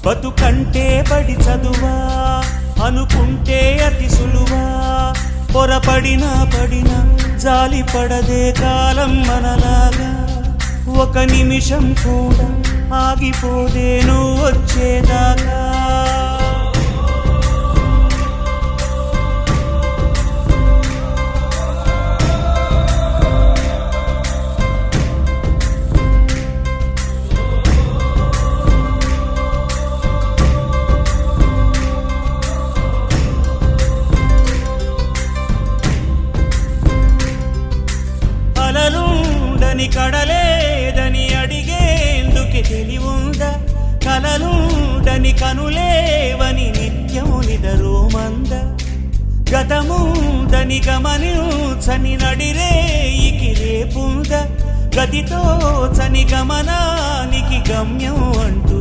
బతుకంటే బడి చదువా అనుకుంటే అతి సులువా పొరపడినా పడినా జాలి పడదే కాలం మనలాగా ఒక నిమిషం కూడా ఆగిపోదే నువ్వు వచ్చేదాకా కలలుండని కడలేదని అడిగేందుకే తెలివుందా కలలుండని కనులేవని నిత్యము నిదరోమంద గతముందని గమనించని నడిరేయికి రేపుందా గతితో చని గమనానికి గమ్యం అంటూ